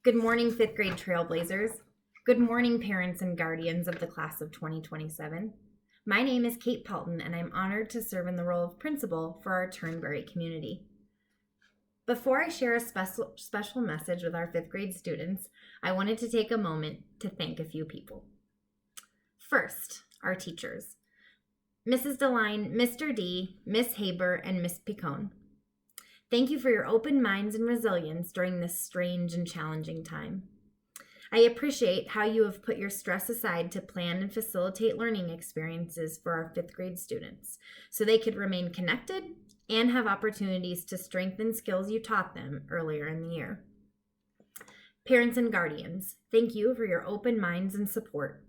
Good morning, fifth grade trailblazers. Good morning, parents and guardians of the class of 2027. My name is Kate Pelton, and I'm honored to serve in the role of principal for our Turnberry community. Before I share a special message with our fifth grade students, I wanted to take a moment to thank a few people. First, our teachers, Mrs. DeLine, Mr. D, Miss Haber, and Miss Picone. Thank you for your open minds and resilience during this strange and challenging time. I appreciate how you have put your stress aside to plan and facilitate learning experiences for our fifth grade students so they could remain connected and have opportunities to strengthen skills you taught them earlier in the year. Parents and guardians, thank you for your open minds and support.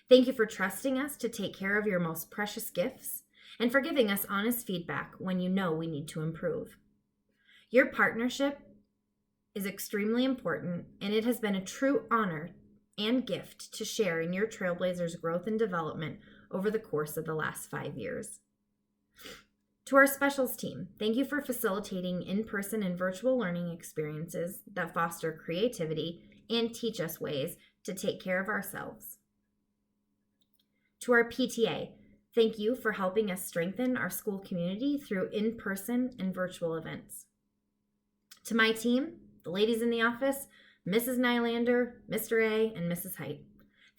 Thank you for trusting us to take care of your most precious gifts and for giving us honest feedback when you know we need to improve. Your partnership is extremely important, and it has been a true honor and gift to share in your Trailblazers' growth and development over the course of the last 5 years. To our specials team, thank you for facilitating in-person and virtual learning experiences that foster creativity and teach us ways to take care of ourselves. To our PTA, thank you for helping us strengthen our school community through in-person and virtual events. To my team, the ladies in the office, Mrs. Nylander, Mr. A, and Mrs. Height,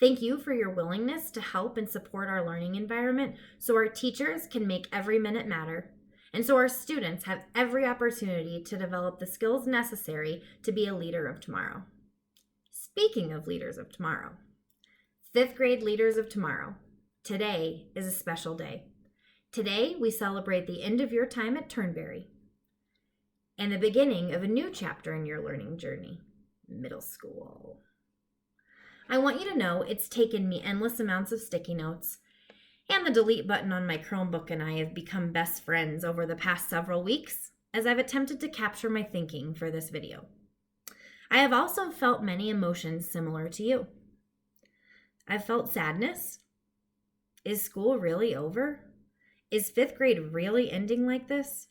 thank you for your willingness to help and support our learning environment so our teachers can make every minute matter, and so our students have every opportunity to develop the skills necessary to be a leader of tomorrow. Speaking of leaders of tomorrow, fifth grade leaders of tomorrow, today is a special day. Today, we celebrate the end of your time at Turnberry and the beginning of a new chapter in your learning journey, middle school. I want you to know it's taken me endless amounts of sticky notes, and the delete button on my Chromebook and I have become best friends over the past several weeks as I've attempted to capture my thinking for this video. I have also felt many emotions similar to you. I've felt sadness. Is school really over? Is fifth grade really ending like this?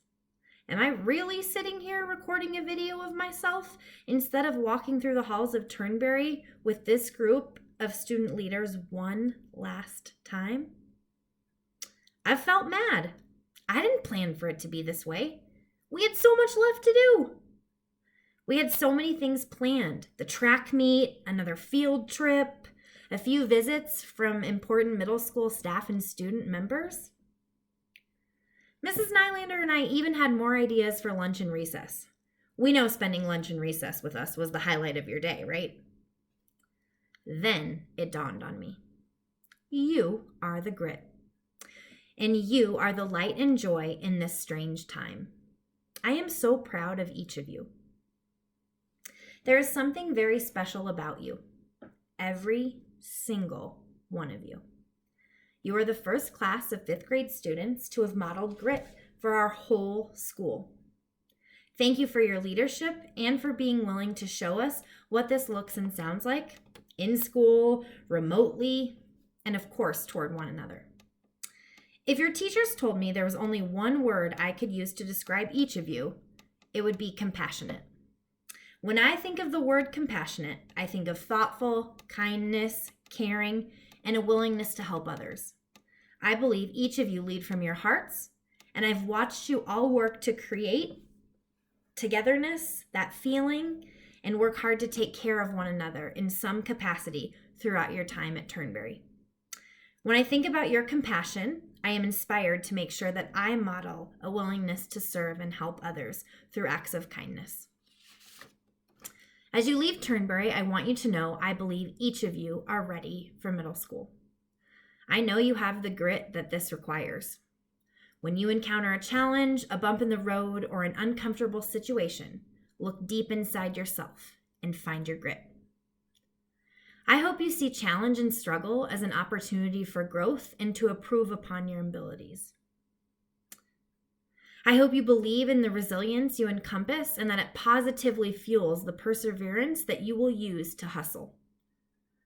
Am I really sitting here recording a video of myself instead of walking through the halls of Turnberry with this group of student leaders one last time? I've felt mad. I didn't plan for it to be this way. We had so much left to do. We had so many things planned. The track meet, another field trip, a few visits from important middle school staff and student members. Mrs. Nylander and I even had more ideas for lunch and recess. We know spending lunch and recess with us was the highlight of your day, right? Then it dawned on me. You are the grit. And you are the light and joy in this strange time. I am so proud of each of you. There is something very special about you. Every single one of you. You are the first class of fifth grade students to have modeled grit for our whole school. Thank you for your leadership and for being willing to show us what this looks and sounds like in school, remotely, and of course toward one another. If your teachers told me there was only one word I could use to describe each of you, it would be compassionate. When I think of the word compassionate, I think of thoughtful, kindness, caring, and a willingness to help others. I believe each of you lead from your hearts, and I've watched you all work to create togetherness, that feeling, and work hard to take care of one another in some capacity throughout your time at Turnberry. When I think about your compassion, I am inspired to make sure that I model a willingness to serve and help others through acts of kindness. As you leave Turnberry, I want you to know I believe each of you are ready for middle school. I know you have the grit that this requires. When you encounter a challenge, a bump in the road, or an uncomfortable situation, look deep inside yourself and find your grit. I hope you see challenge and struggle as an opportunity for growth and to improve upon your abilities. I hope you believe in the resilience you encompass and that it positively fuels the perseverance that you will use to hustle.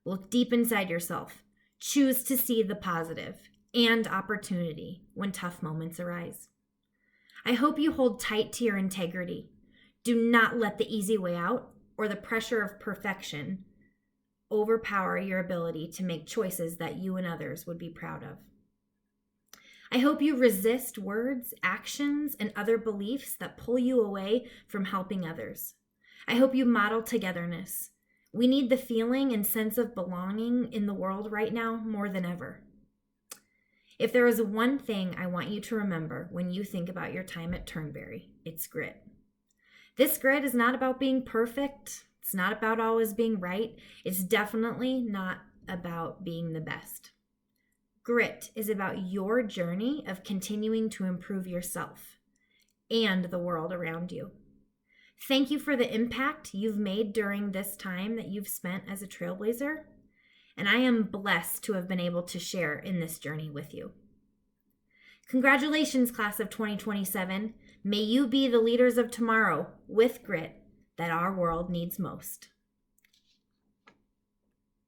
Look deep inside yourself. Choose to see the positive and opportunity when tough moments arise. I hope you hold tight to your integrity. Do not let the easy way out or the pressure of perfection overpower your ability to make choices that you and others would be proud of. I hope you resist words, actions, and other beliefs that pull you away from helping others. I hope you model togetherness. We need the feeling and sense of belonging in the world right now more than ever. If there is one thing I want you to remember when you think about your time at Turnberry, it's grit. This grit is not about being perfect. It's not about always being right. It's definitely not about being the best. Grit is about your journey of continuing to improve yourself and the world around you. Thank you for the impact you've made during this time that you've spent as a trailblazer, and I am blessed to have been able to share in this journey with you. Congratulations, class of 2027. May you be the leaders of tomorrow with grit that our world needs most.